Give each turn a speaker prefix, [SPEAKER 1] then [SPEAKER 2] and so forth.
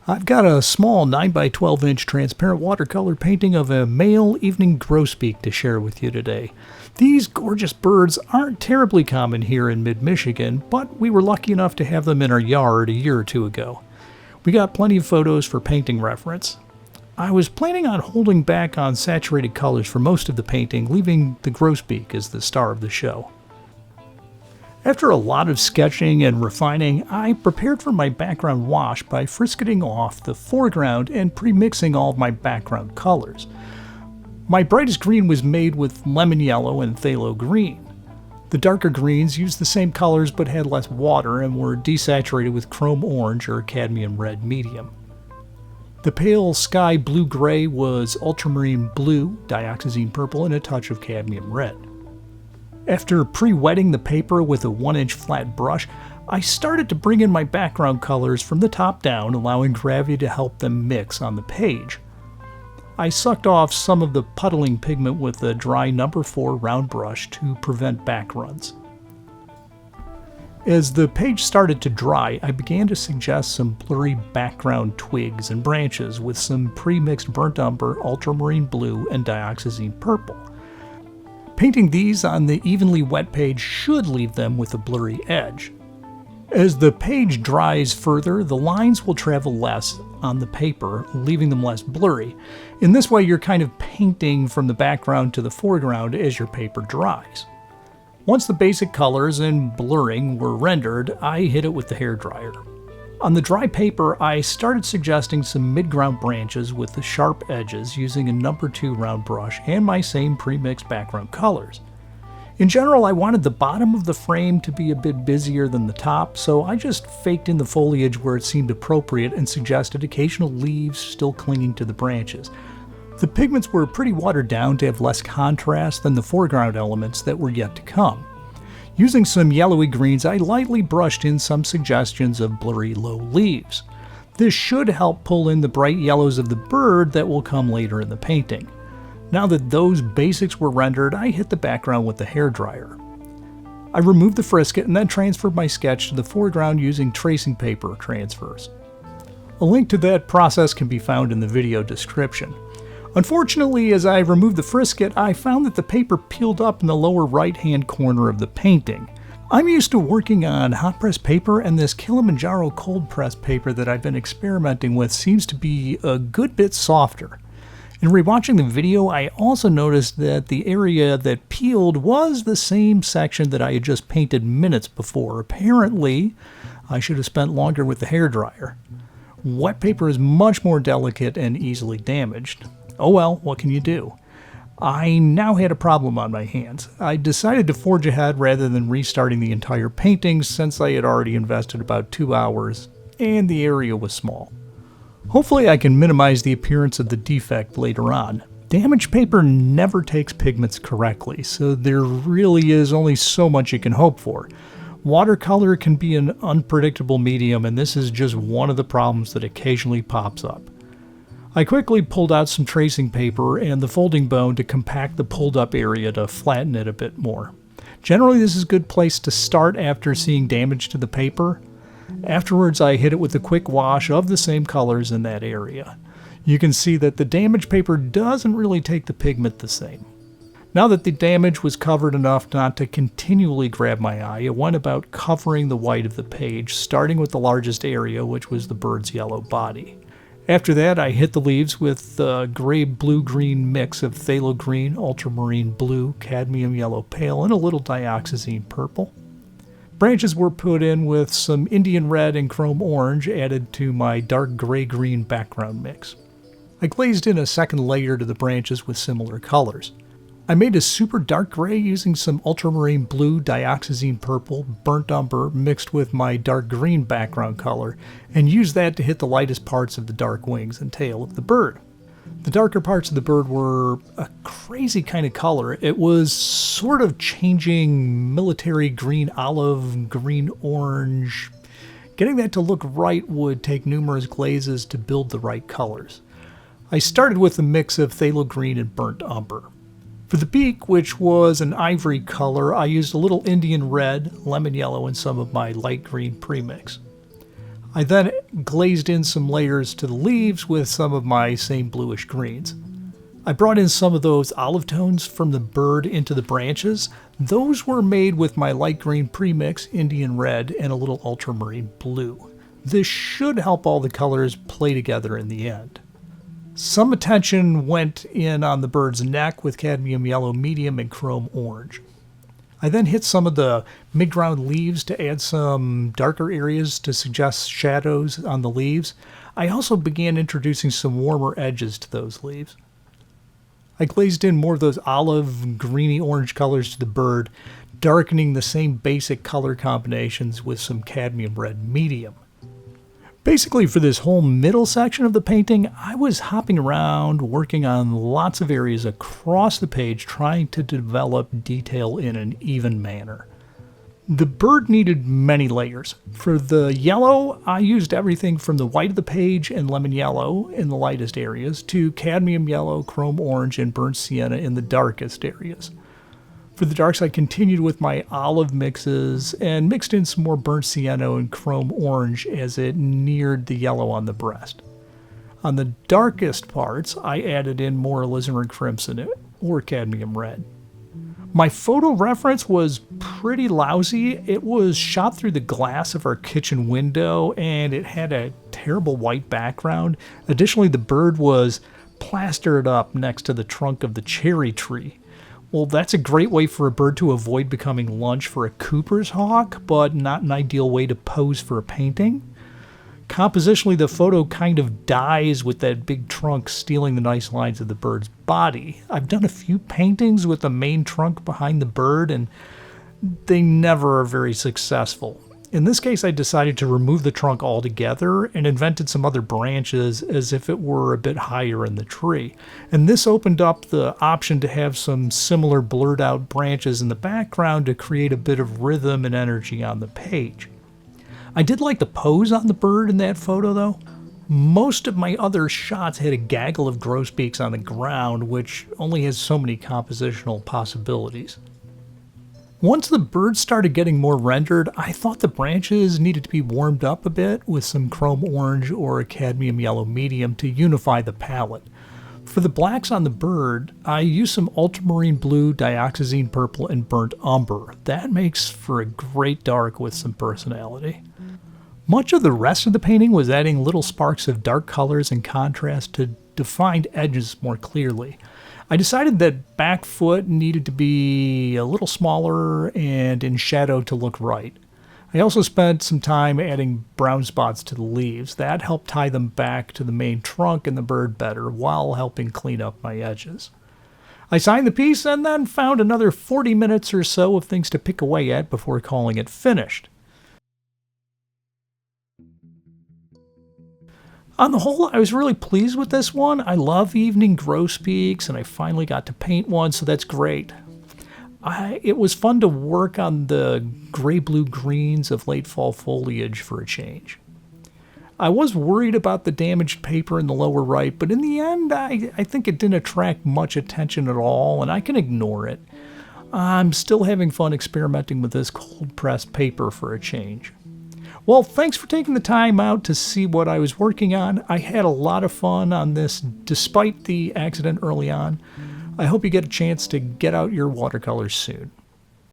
[SPEAKER 1] I've got a small 9 by 12 inch transparent watercolor painting of a male evening grosbeak to share with you today. These gorgeous birds aren't terribly common here in mid-Michigan, but we were lucky enough to have them in our yard a year or two ago. We got plenty of photos for painting reference. I was planning on holding back on saturated colors for most of the painting, leaving the grosbeak as the star of the show. After a lot of sketching and refining, I prepared for my background wash by frisketing off the foreground and pre-mixing all of my background colors. My brightest green was made with lemon yellow and phthalo green. The darker greens used the same colors but had less water and were desaturated with chrome orange or cadmium red medium. The pale sky blue-gray was ultramarine blue, dioxazine purple, and a touch of cadmium red. After pre-wetting the paper with a 1-inch flat brush, I started to bring in my background colors from the top down, allowing gravity to help them mix on the page. I sucked off some of the puddling pigment with a dry number 4 round brush to prevent backruns. As the page started to dry, I began to suggest some blurry background twigs and branches with some pre-mixed burnt umber, ultramarine blue, and dioxazine purple. Painting these on the evenly wet page should leave them with a blurry edge. As the page dries further, the lines will travel less on the paper, leaving them less blurry. In this way, you're kind of painting from the background to the foreground as your paper dries. Once the basic colors and blurring were rendered, I hit it with the hairdryer. On the dry paper, I started suggesting some mid-ground branches with the sharp edges using a number 2 round brush and my same pre-mixed background colors. In general, I wanted the bottom of the frame to be a bit busier than the top, so I just faked in the foliage where it seemed appropriate and suggested occasional leaves still clinging to the branches. The pigments were pretty watered down to have less contrast than the foreground elements that were yet to come. Using some yellowy greens, I lightly brushed in some suggestions of blurry low leaves. This should help pull in the bright yellows of the bird that will come later in the painting. Now that those basics were rendered, I hit the background with the hairdryer. I removed the frisket and then transferred my sketch to the foreground using tracing paper transfers. A link to that process can be found in the video description. Unfortunately, as I removed the frisket, I found that the paper peeled up in the lower right-hand corner of the painting. I'm used to working on hot press paper, and this Kilimanjaro cold press paper that I've been experimenting with seems to be a good bit softer. In rewatching the video, I also noticed that the area that peeled was the same section that I had just painted minutes before. Apparently, I should have spent longer with the hairdryer. Wet paper is much more delicate and easily damaged. Oh well, what can you do? I now had a problem on my hands. I decided to forge ahead rather than restarting the entire painting since I had already invested about 2 hours and the area was small. Hopefully I can minimize the appearance of the defect later on. Damaged paper never takes pigments correctly, so there really is only so much you can hope for. Watercolor can be an unpredictable medium, and this is just one of the problems that occasionally pops up. I quickly pulled out some tracing paper and the folding bone to compact the pulled up area to flatten it a bit more. Generally, this is a good place to start after seeing damage to the paper. Afterwards, I hit it with a quick wash of the same colors in that area. You can see that the damaged paper doesn't really take the pigment the same. Now that the damage was covered enough not to continually grab my eye, I went about covering the white of the page, starting with the largest area, which was the bird's yellow body. After that, I hit the leaves with a gray blue-green mix of phthalo green, ultramarine blue, cadmium yellow pale, and a little dioxazine purple. Branches were put in with some Indian red and chrome orange added to my dark gray-green background mix. I glazed in a second layer to the branches with similar colors. I made a super dark gray using some ultramarine blue, dioxazine purple, burnt umber mixed with my dark green background color, and used that to hit the lightest parts of the dark wings and tail of the bird. The darker parts of the bird were a crazy kind of color. It was sort of changing military green olive, green orange. Getting that to look right would take numerous glazes to build the right colors. I started with a mix of phthalo green and burnt umber. For the beak, which was an ivory color, I used a little Indian red, lemon yellow, and some of my light green premix. I then glazed in some layers to the leaves with some of my same bluish greens. I brought in some of those olive tones from the bird into the branches. Those were made with my light green premix, Indian red, and a little ultramarine blue. This should help all the colors play together in the end. Some attention went in on the bird's neck with cadmium yellow medium and chrome orange. I then hit some of the mid-ground leaves to add some darker areas to suggest shadows on the leaves. I also began introducing some warmer edges to those leaves. I glazed in more of those olive, greeny orange colors to the bird, darkening the same basic color combinations with some cadmium red medium. Basically, for this whole middle section of the painting, I was hopping around, working on lots of areas across the page, trying to develop detail in an even manner. The bird needed many layers. For the yellow, I used everything from the white of the page and lemon yellow in the lightest areas to cadmium yellow, chrome orange, and burnt sienna in the darkest areas. For the darks, I continued with my olive mixes and mixed in some more burnt sienna and chrome orange as it neared the yellow on the breast. On the darkest parts, I added in more alizarin crimson or cadmium red. My photo reference was pretty lousy. It was shot through the glass of our kitchen window and it had a terrible white background. Additionally, the bird was plastered up next to the trunk of the cherry tree. Well, that's a great way for a bird to avoid becoming lunch for a Cooper's hawk, but not an ideal way to pose for a painting. Compositionally, the photo kind of dies with that big trunk stealing the nice lines of the bird's body. I've done a few paintings with the main trunk behind the bird, and they never are very successful. In this case, I decided to remove the trunk altogether and invented some other branches as if it were a bit higher in the tree. And this opened up the option to have some similar blurred out branches in the background to create a bit of rhythm and energy on the page. I did like the pose on the bird in that photo though. Most of my other shots had a gaggle of grosbeaks on the ground, which only has so many compositional possibilities. Once the bird started getting more rendered, I thought the branches needed to be warmed up a bit with some chrome orange or a cadmium yellow medium to unify the palette. For the blacks on the bird, I used some ultramarine blue, dioxazine purple, and burnt umber. That makes for a great dark with some personality. Much of the rest of the painting was adding little sparks of dark colors and contrast to define edges more clearly. I decided that back foot needed to be a little smaller and in shadow to look right. I also spent some time adding brown spots to the leaves. That helped tie them back to the main trunk and the bird better while helping clean up my edges. I signed the piece and then found another 40 minutes or so of things to pick away at before calling it finished. On the whole, I was really pleased with this one. I love evening grosbeaks, and I finally got to paint one, so that's great. It was fun to work on the gray-blue greens of late fall foliage for a change. I was worried about the damaged paper in the lower right, but in the end, I think it didn't attract much attention at all, and I can ignore it. I'm still having fun experimenting with this cold-pressed paper for a change. Well, thanks for taking the time out to see what I was working on. I had a lot of fun on this despite the accident early on. I hope you get a chance to get out your watercolors soon.